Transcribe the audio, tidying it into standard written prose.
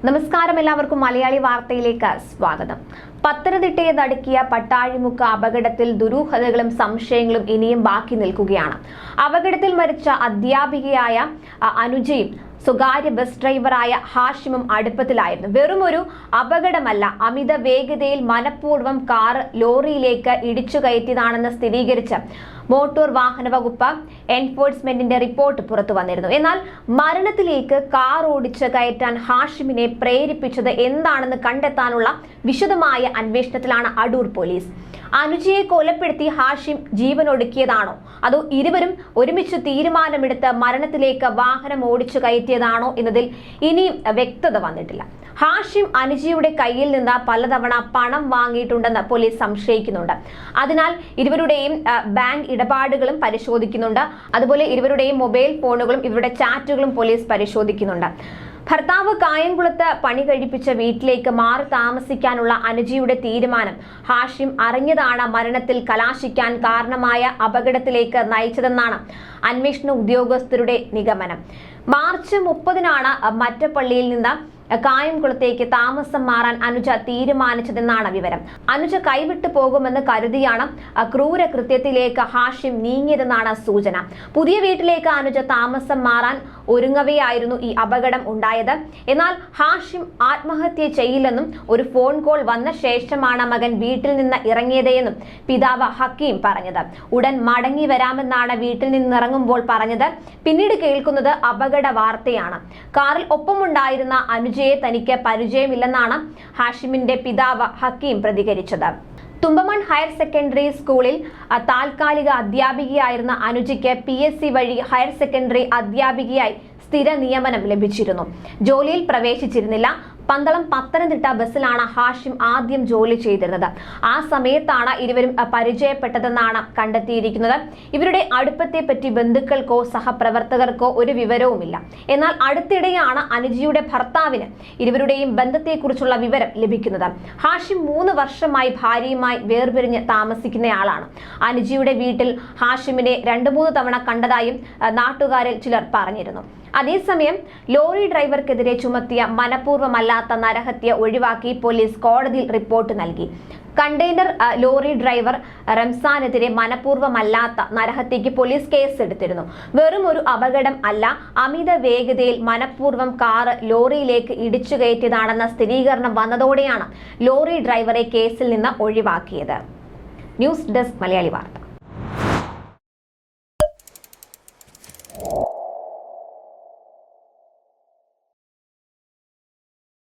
നമസ്കാരം, എല്ലാവർക്കും മലയാളി വാർത്തയിലേക്ക് സ്വാഗതം. പത്തനംതിട്ടയെ നടുക്കിയ പട്ടാഴിമുക്ക് അപകടത്തിൽ ദുരൂഹതകളും സംശയങ്ങളും ഇനിയും ബാക്കി നിൽക്കുകയാണ്. അപകടത്തിൽ മരിച്ച അധ്യാപികയായ അനുജയും സ്വകാര്യ ബസ് ഡ്രൈവറായ ഹാഷിമും അടുപ്പത്തിലായിരുന്നു. വെറുമൊരു അപകടമല്ല, അമിത വേഗതയിൽ മനഃപൂർവ്വം കാർ ലോറിയിലേക്ക് ഇടിച്ചു കയറ്റിയതാണെന്ന് സ്ഥിരീകരിച്ച് മോട്ടോർ വാഹന വകുപ്പ് എൻഫോഴ്സ്മെന്റിന്റെ റിപ്പോർട്ട് പുറത്തു വന്നിരുന്നു. എന്നാൽ മരണത്തിലേക്ക് കാർ ഓടിച്ച് കയറ്റാൻ ഹാഷിമിനെ പ്രേരിപ്പിച്ചത് എന്താണെന്ന് കണ്ടെത്താനുള്ള വിശദമായ അന്വേഷണത്തിലാണ് അടൂർ പോലീസ്. അനുജയെ കൊലപ്പെടുത്തി ഹാഷിം ജീവനൊടുക്കിയതാണോ, അതോ ഇരുവരും ഒരുമിച്ച് തീരുമാനമെടുത്ത് മരണത്തിലേക്ക് വാഹനം ഓടിച്ചു കയറ്റിയതാണോ എന്നതിൽ ഇനിയും വ്യക്തത വന്നിട്ടില്ല. ഹാഷിം അനുജയുടെ കയ്യിൽ നിന്ന് പലതവണ പണം വാങ്ങിയിട്ടുണ്ടെന്ന് പോലീസ് സംശയിക്കുന്നുണ്ട്. അതിനാൽ ഇരുവരുടെയും ബാങ്ക് ഇടപാടുകളും പരിശോധിക്കുന്നുണ്ട്. അതുപോലെ ഇരുവരുടെയും മൊബൈൽ ഫോണുകളും ഇവരുടെ ചാറ്റുകളും പോലീസ് പരിശോധിക്കുന്നുണ്ട്. ഭർത്താവ് കായംകുളത്ത് പണി കഴിപ്പിച്ച വീട്ടിലേക്ക് മാറി താമസിക്കാനുള്ള അനുജയുടെ തീരുമാനം ഹാഷിം അറിഞ്ഞതാണ് മരണത്തിൽ കലാശിക്കാൻ കാരണമായ അപകടത്തിലേക്ക് നയിച്ചതെന്നാണ് അന്വേഷണ ഉദ്യോഗസ്ഥരുടെ നിഗമനം. മാർച്ച് 30-നാണ് മറ്റപ്പള്ളിയിൽ നിന്ന് കായംകുളത്തേക്ക് താമസം മാറാൻ അനുജ തീരുമാനിച്ചതെന്നാണ് വിവരം. അനുജ കൈവിട്ടു പോകുമെന്ന് കരുതിയാണ് ക്രൂരകൃത്യത്തിലേക്ക് ഹാഷിം നീങ്ങിയതെന്നാണ് സൂചന. പുതിയ വീട്ടിലേക്ക് അനുജ താമസം മാറാൻ ഒരുങ്ങവെയായിരുന്നു ഈ അപകടം ഉണ്ടായത്. എന്നാൽ ഹാഷിം ആത്മഹത്യ ചെയ്യില്ലെന്നും ഒരു ഫോൺ കോൾ വന്ന ശേഷമാണ് മകൻ വീട്ടിൽ നിന്ന് ഇറങ്ങിയതെന്നും പിതാവ് ഹക്കീം പറഞ്ഞത്. ഉടൻ മടങ്ങി വരാമെന്നാണ് വീട്ടിൽ നിന്നിറങ്ങുമ്പോൾ പറഞ്ഞത്. പിന്നീട് കേൾക്കുന്നത് അപകട വാർത്തയാണ്. കാറിൽ ഒപ്പമുണ്ടായിരുന്ന അനുജയെ തനിക്ക് പരിചയമില്ലെന്നാണ് ഹാഷിമിന്റെ പിതാവ് ഹക്കീം പ്രതികരിച്ചത്. തുമ്പമൺ ഹയർ സെക്കൻഡറി സ്കൂളിൽ താൽക്കാലിക അധ്യാപികയായിരുന്ന അനുജയ്ക്ക് PSC വഴി ഹയർ സെക്കൻഡറി അധ്യാപികയായി സ്ഥിര നിയമനം ലഭിച്ചിരുന്നു. ജോലിയിൽ പ്രവേശിച്ചിരുന്നില്ല. പന്തളം പത്തനംതിട്ട ബസ്സിലാണ് ഹാഷിം ആദ്യം ജോലി ചെയ്തിരുന്നത്. ആ സമയത്താണ് ഇരുവരും പരിചയപ്പെട്ടതെന്നാണ് കണ്ടെത്തിയിരിക്കുന്നത്. ഇവരുടെ അടുപ്പത്തെ പറ്റി ബന്ധുക്കൾക്കോ സഹപ്രവർത്തകർക്കോ ഒരു വിവരവുമില്ല. എന്നാൽ അടുത്തിടെയാണ് അനുജയുടെ ഭർത്താവിന് ഇരുവരുടെയും ബന്ധത്തെക്കുറിച്ചുള്ള വിവരം ലഭിക്കുന്നത്. ഹാഷിം 3 വർഷമായി ഭാര്യയുമായി വേർപിരിഞ്ഞ് താമസിക്കുന്നയാളാണ്. അനുജയുടെ വീട്ടിൽ ഹാഷിമിനെ 2-3 തവണ കണ്ടതായും നാട്ടുകാരിൽ ചിലർ പറഞ്ഞിരുന്നു. അതേസമയം ലോറി ഡ്രൈവർക്കെതിരെ ചുമത്തിയ മനഃപൂർവ്വമല്ലാത്ത നരഹത്യ ഒഴിവാക്കി പോലീസ് കോടതിയിൽ റിപ്പോർട്ട് നൽകി. കണ്ടെയ്നർ ലോറി ഡ്രൈവർ റംസാനെതിരെ മനഃപൂർവ്വമല്ലാത്ത നരഹത്യക്ക് പോലീസ് കേസെടുത്തിരുന്നു. വെറും ഒരു അപകടം അല്ല, അമിത വേഗതയിൽ മനഃപൂർവ്വം കാർ ലോറിയിലേക്ക് ഇടിച്ചു കയറ്റിയതാണെന്ന സ്ഥിരീകരണം വന്നതോടെയാണ് ലോറി ഡ്രൈവറെ കേസിൽ നിന്ന് ഒഴിവാക്കിയത്. ന്യൂസ് ഡെസ്ക് മലയാളി വാർത്ത.